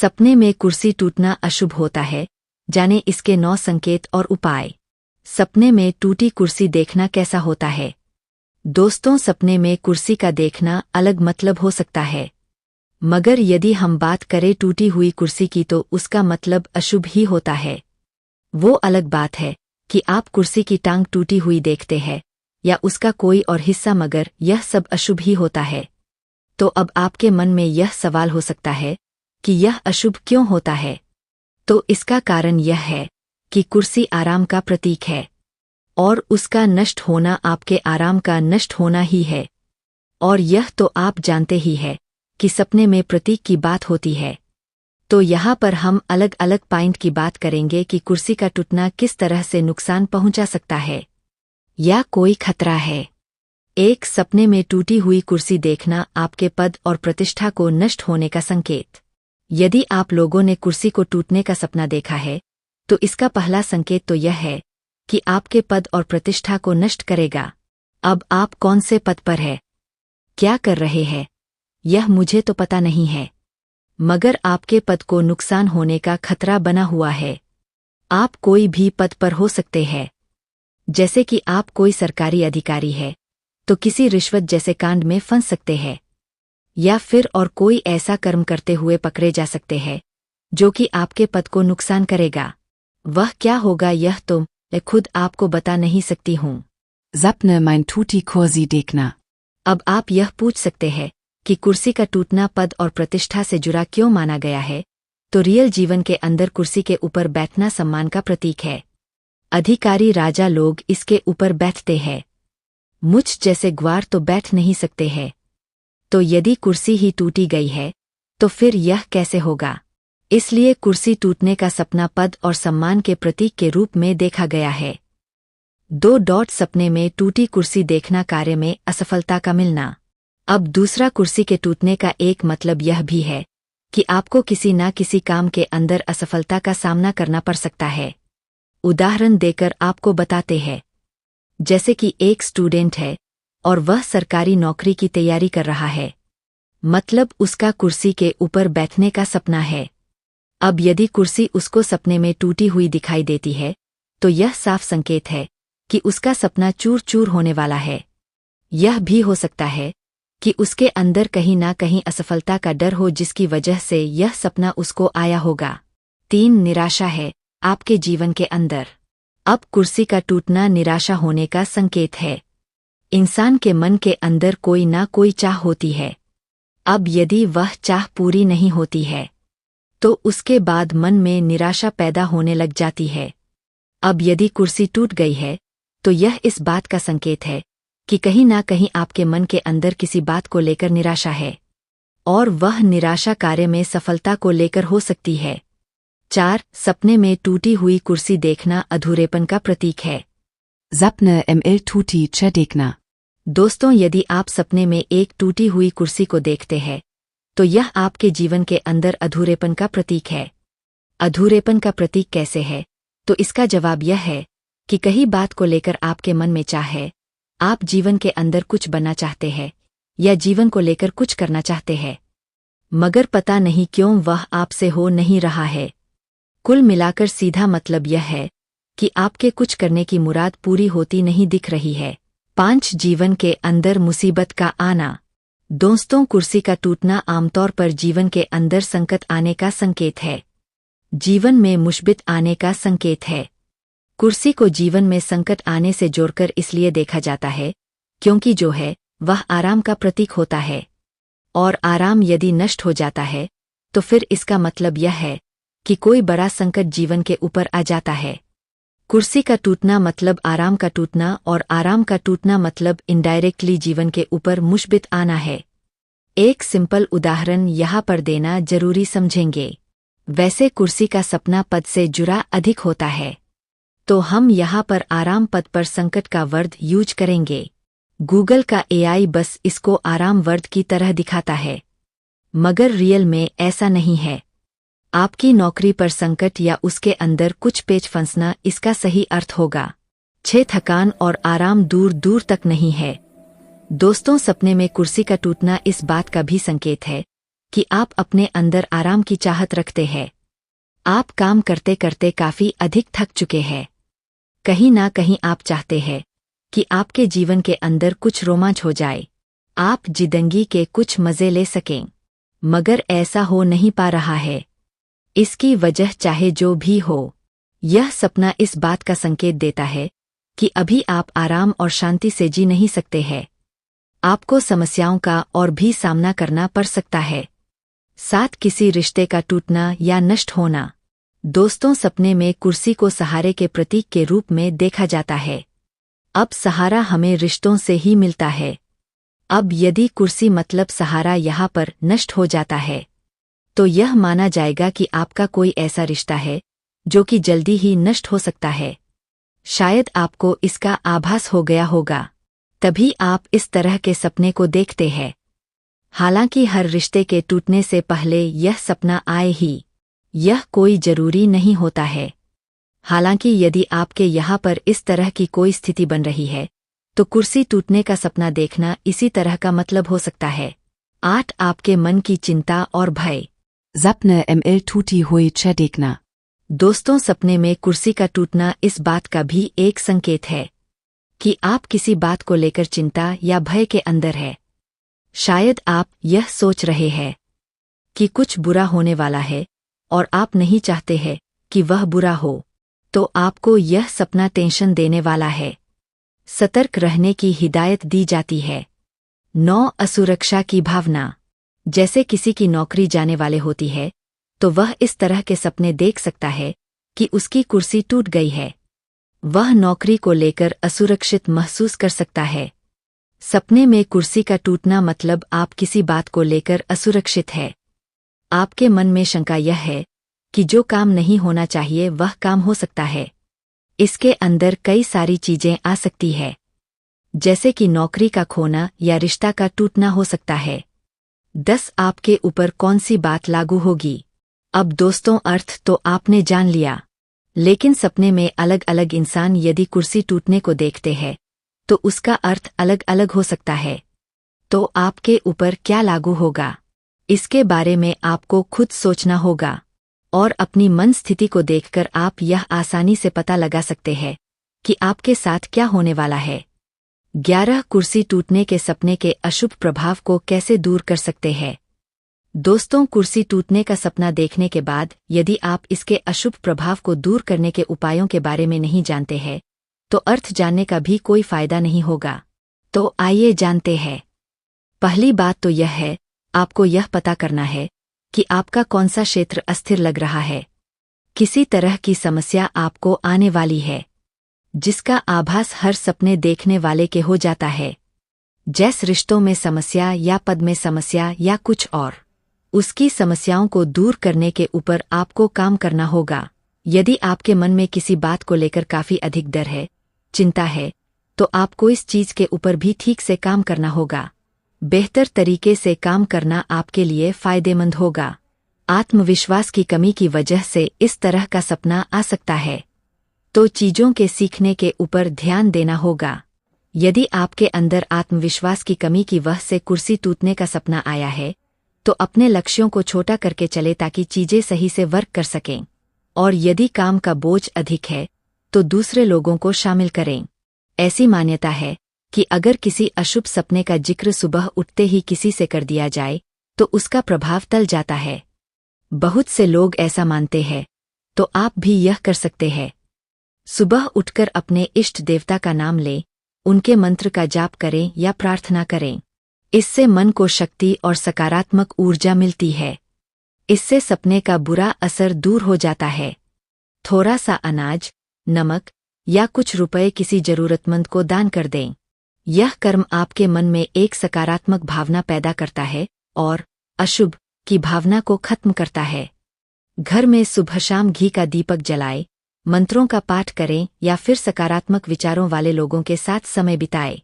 सपने में कुर्सी टूटना अशुभ होता है। जाने इसके 9 संकेत और उपाय। सपने में टूटी कुर्सी देखना कैसा होता है? दोस्तों, सपने में कुर्सी का देखना अलग मतलब हो सकता है, मगर यदि हम बात करें टूटी हुई कुर्सी की तो उसका मतलब अशुभ ही होता है। वो अलग बात है कि आप कुर्सी की टांग टूटी हुई देखते हैं या उसका कोई और हिस्सा, मगर यह सब अशुभ ही होता है। तो अब आपके मन में यह सवाल हो सकता है कि यह अशुभ क्यों होता है? तो इसका कारण यह है कि कुर्सी आराम का प्रतीक है और उसका नष्ट होना आपके आराम का नष्ट होना ही है। और यह तो आप जानते ही है कि सपने में प्रतीक की बात होती है। तो यहाँ पर हम अलग अलग पॉइंट की बात करेंगे कि कुर्सी का टूटना किस तरह से नुकसान पहुंचा सकता है या कोई खतरा है। एक, सपने में टूटी हुई कुर्सी देखना आपके पद और प्रतिष्ठा को नष्ट होने का संकेत। यदि आप लोगों ने कुर्सी को टूटने का सपना देखा है तो इसका पहला संकेत तो यह है कि आपके पद और प्रतिष्ठा को नष्ट करेगा। अब आप कौन से पद पर है, क्या कर रहे हैं, यह मुझे तो पता नहीं है, मगर आपके पद को नुकसान होने का खतरा बना हुआ है। आप कोई भी पद पर हो सकते हैं, जैसे कि आप कोई सरकारी अधिकारी है तो किसी रिश्वत जैसे कांड में फंस सकते हैं, या फिर और कोई ऐसा कर्म करते हुए पकड़े जा सकते हैं जो कि आपके पद को नुकसान करेगा। वह क्या होगा यह तो मैं खुद आपको बता नहीं सकती हूँ। Sapne mein Tuti Kursi देखना। अब आप यह पूछ सकते हैं कि कुर्सी का टूटना पद और प्रतिष्ठा से जुड़ा क्यों माना गया है? तो रियल जीवन के अंदर कुर्सी के ऊपर बैठना सम्मान का प्रतीक है। अधिकारी राजा लोग इसके ऊपर बैठते हैं। मुझ जैसे ग्वार तो बैठ नहीं सकते हैं। तो यदि कुर्सी ही टूटी गई है तो फिर यह कैसे होगा? इसलिए कुर्सी टूटने का सपना पद और सम्मान के प्रतीक के रूप में देखा गया है। 2. सपने में टूटी कुर्सी देखना कार्य में असफलता का मिलना। अब दूसरा, कुर्सी के टूटने का एक मतलब यह भी है कि आपको किसी न किसी काम के अंदर असफलता का सामना करना पड़ सकता है। उदाहरण देकर आपको बताते हैं, जैसे कि एक स्टूडेंट है और वह सरकारी नौकरी की तैयारी कर रहा है, मतलब उसका कुर्सी के ऊपर बैठने का सपना है। अब यदि कुर्सी उसको सपने में टूटी हुई दिखाई देती है तो यह साफ संकेत है कि उसका सपना चूर चूर होने वाला है। यह भी हो सकता है कि उसके अंदर कहीं ना कहीं असफलता का डर हो जिसकी वजह से यह सपना उसको आया होगा। 3. निराशा है आपके जीवन के अंदर। अब कुर्सी का टूटना निराशा होने का संकेत है। इंसान के मन के अंदर कोई ना कोई चाह होती है। अब यदि वह चाह पूरी नहीं होती है तो उसके बाद मन में निराशा पैदा होने लग जाती है। अब यदि कुर्सी टूट गई है तो यह इस बात का संकेत है कि कहीं ना कहीं आपके मन के अंदर किसी बात को लेकर निराशा है और वह निराशा कार्य में सफलता को लेकर हो सकती है। 4. सपने में टूटी हुई कुर्सी देखना अधूरेपन का प्रतीक है। Sapne ml Tuti Che देखना। दोस्तों, यदि आप सपने में एक टूटी हुई कुर्सी को देखते हैं तो यह आपके जीवन के अंदर अधूरेपन का प्रतीक है। अधूरेपन का प्रतीक कैसे है? तो इसका जवाब यह है कि कहीं बात को लेकर आपके मन में चाह है, आप जीवन के अंदर कुछ बनना चाहते हैं या जीवन को लेकर कुछ करना चाहते हैं, मगर पता नहीं क्यों वह आपसे हो नहीं रहा है। कुल मिलाकर सीधा मतलब यह है कि आपके कुछ करने की मुराद पूरी होती नहीं दिख रही है। 5. जीवन के अंदर मुसीबत का आना। दोस्तों, कुर्सी का टूटना आमतौर पर जीवन के अंदर संकट आने का संकेत है। जीवन में मुसीबत आने का संकेत है। कुर्सी को जीवन में संकट आने से जोड़कर इसलिए देखा जाता है क्योंकि जो है वह आराम का प्रतीक होता है, और आराम यदि नष्ट हो जाता है तो फिर इसका मतलब यह है कि कोई बड़ा संकट जीवन के ऊपर आ जाता है। कुर्सी का टूटना मतलब आराम का टूटना, और आराम का टूटना मतलब इनडायरेक्टली जीवन के ऊपर मुसीबत आना है। एक सिंपल उदाहरण यहाँ पर देना जरूरी समझेंगे। वैसे कुर्सी का सपना पद से जुड़ा अधिक होता है, तो हम यहाँ पर आराम पद पर संकट का वर्ड यूज करेंगे। गूगल का AI बस इसको आराम वर्ड की तरह दिखाता है, मगर रियल में ऐसा नहीं है। आपकी नौकरी पर संकट या उसके अंदर कुछ पेच फंसना इसका सही अर्थ होगा। 6. थकान और आराम दूर दूर तक नहीं है। दोस्तों, सपने में कुर्सी का टूटना इस बात का भी संकेत है कि आप अपने अंदर आराम की चाहत रखते हैं। आप काम करते करते काफी अधिक थक चुके हैं। कहीं ना कहीं आप चाहते हैं कि आपके जीवन के अंदर कुछ रोमांच हो जाए, आप जिंदगी के कुछ मजे ले सकें, मगर ऐसा हो नहीं पा रहा है। इसकी वजह चाहे जो भी हो, यह सपना इस बात का संकेत देता है कि अभी आप आराम और शांति से जी नहीं सकते हैं। आपको समस्याओं का और भी सामना करना पड़ सकता है, साथ किसी रिश्ते का टूटना या नष्ट होना। दोस्तों, सपने में कुर्सी को सहारे के प्रतीक के रूप में देखा जाता है। अब सहारा हमें रिश्तों से ही मिलता है। अब यदि कुर्सी मतलब सहारा यहाँ पर नष्ट हो जाता है, तो यह माना जाएगा कि आपका कोई ऐसा रिश्ता है जो कि जल्दी ही नष्ट हो सकता है। शायद आपको इसका आभास हो गया होगा, तभी आप इस तरह के सपने को देखते हैं। हालांकि हर रिश्ते के टूटने से पहले यह सपना आए ही, यह कोई जरूरी नहीं होता है। हालांकि यदि आपके यहाँ पर इस तरह की कोई स्थिति बन रही है, तो कुर्सी टूटने का सपना देखना इसी तरह का मतलब हो सकता है। 8. आपके मन की चिंता और भय। Zapne ml tuti hui chedegna. दोस्तों, सपने में कुर्सी का टूटना इस बात का भी एक संकेत है कि आप किसी बात को लेकर चिंता या भय के अंदर है। शायद आप यह सोच रहे हैं कि कुछ बुरा होने वाला है और आप नहीं चाहते हैं कि वह बुरा हो, तो आपको यह सपना टेंशन देने वाला है। सतर्क रहने की हिदायत दी जाती है। 9. असुरक्षा की भावना। जैसे किसी की नौकरी जाने वाले होती है, तो वह इस तरह के सपने देख सकता है कि उसकी कुर्सी टूट गई है। वह नौकरी को लेकर असुरक्षित महसूस कर सकता है। सपने में कुर्सी का टूटना मतलब आप किसी बात को लेकर असुरक्षित है। आपके मन में शंका यह है कि जो काम नहीं होना चाहिए वह काम हो सकता है। इसके अंदर कई सारी चीजें आ सकती है, जैसे कि नौकरी का खोना या रिश्ता का टूटना हो सकता है। 10. आपके ऊपर कौन सी बात लागू होगी। अब दोस्तों, अर्थ तो आपने जान लिया, लेकिन सपने में अलग अलग इंसान यदि कुर्सी टूटने को देखते हैं, तो उसका अर्थ अलग अलग हो सकता है। तो आपके ऊपर क्या लागू होगा, इसके बारे में आपको खुद सोचना होगा, और अपनी मन स्थिति को देखकर आप यह आसानी से पता लगा सकते हैं कि आपके साथ क्या होने वाला है। 11. कुर्सी टूटने के सपने के अशुभ प्रभाव को कैसे दूर कर सकते हैं। दोस्तों, कुर्सी टूटने का सपना देखने के बाद यदि आप इसके अशुभ प्रभाव को दूर करने के उपायों के बारे में नहीं जानते हैं, तो अर्थ जानने का भी कोई फायदा नहीं होगा। तो आइए जानते हैं। पहली बात तो यह है, आपको यह पता करना है कि आपका कौन सा क्षेत्र अस्थिर लग रहा है। किसी तरह की समस्या आपको आने वाली है, जिसका आभास हर सपने देखने वाले के हो जाता है। जैसे रिश्तों में समस्या या पद में समस्या या कुछ और। उसकी समस्याओं को दूर करने के ऊपर आपको काम करना होगा। यदि आपके मन में किसी बात को लेकर काफी अधिक डर है, चिंता है, तो आपको इस चीज के ऊपर भी ठीक से काम करना होगा। बेहतर तरीके से काम करना आपके लिए फायदेमंद होगा। आत्मविश्वास की कमी की वजह से इस तरह का सपना आ सकता है, तो चीजों के सीखने के ऊपर ध्यान देना होगा। यदि आपके अंदर आत्मविश्वास की कमी की वजह से कुर्सी टूटने का सपना आया है, तो अपने लक्ष्यों को छोटा करके चले ताकि चीजें सही से वर्क कर सकें। और यदि काम का बोझ अधिक है, तो दूसरे लोगों को शामिल करें। ऐसी मान्यता है कि अगर किसी अशुभ सपने का जिक्र सुबह उठते ही किसी से कर दिया जाए, तो उसका प्रभाव टल जाता है। बहुत से लोग ऐसा मानते हैं, तो आप भी यह कर सकते हैं। सुबह उठकर अपने इष्ट देवता का नाम लें, उनके मंत्र का जाप करें या प्रार्थना करें। इससे मन को शक्ति और सकारात्मक ऊर्जा मिलती है। इससे सपने का बुरा असर दूर हो जाता है। थोड़ा सा अनाज, नमक या कुछ रुपए किसी जरूरतमंद को दान कर दें। यह कर्म आपके मन में एक सकारात्मक भावना पैदा करता है और अशुभ की भावना को खत्म करता है। घर में सुबह शाम घी का दीपक जलाएं, मंत्रों का पाठ करें या फिर सकारात्मक विचारों वाले लोगों के साथ समय बिताएं।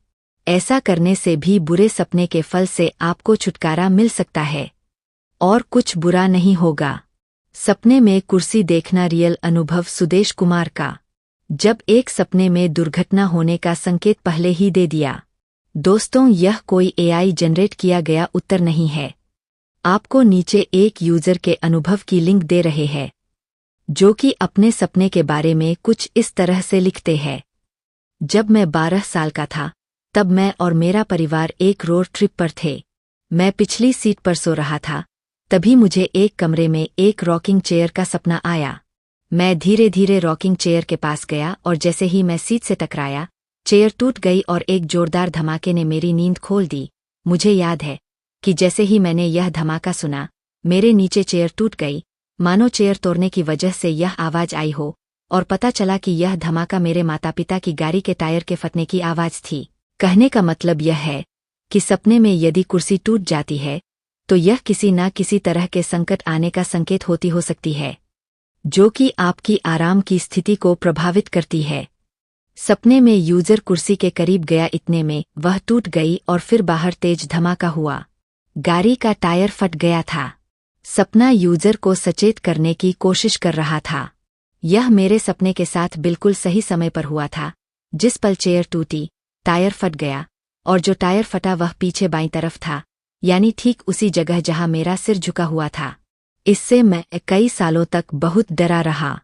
ऐसा करने से भी बुरे सपने के फल से आपको छुटकारा मिल सकता है और कुछ बुरा नहीं होगा। सपने में कुर्सी देखना रियल अनुभव। सुदेश कुमार का। जब एक सपने में दुर्घटना होने का संकेत पहले ही दे दिया। दोस्तों, यह कोई एआई जनरेट किया गया उत्तर नहीं है। आपको नीचे एक यूजर के अनुभव की लिंक दे रहे हैं, जो कि अपने सपने के बारे में कुछ इस तरह से लिखते हैं। जब मैं 12 साल का था, तब मैं और मेरा परिवार एक रोड ट्रिप पर थे। मैं पिछली सीट पर सो रहा था, तभी मुझे एक कमरे में एक रॉकिंग चेयर का सपना आया। मैं धीरे धीरे रॉकिंग चेयर के पास गया और जैसे ही मैं सीट से टकराया, चेयर टूट गई और एक जोरदार धमाके ने मेरी नींद खोल दी। मुझे याद है कि जैसे ही मैंने यह धमाका सुना, मेरे नीचे चेयर टूट गई, मानो चेयर तोड़ने की वजह से यह आवाज आई हो, और पता चला कि यह धमाका मेरे माता पिता की गाड़ी के टायर के फटने की आवाज थी। कहने का मतलब यह है कि सपने में यदि कुर्सी टूट जाती है, तो यह किसी न किसी तरह के संकट आने का संकेत होती हो सकती है, जो कि आपकी आराम की स्थिति को प्रभावित करती है। सपने में यूजर कुर्सी के करीब गया, इतने में वह टूट गई और फिर बाहर तेज धमाका हुआ। गाड़ी का टायर फट गया था। सपना यूजर को सचेत करने की कोशिश कर रहा था। यह मेरे सपने के साथ बिल्कुल सही समय पर हुआ था। जिस पल चेयर टूटी, टायर फट गया, और जो टायर फटा वह पीछे बाईं तरफ था, यानी ठीक उसी जगह जहां मेरा सिर झुका हुआ था। इससे मैं कई सालों तक बहुत डरा रहा।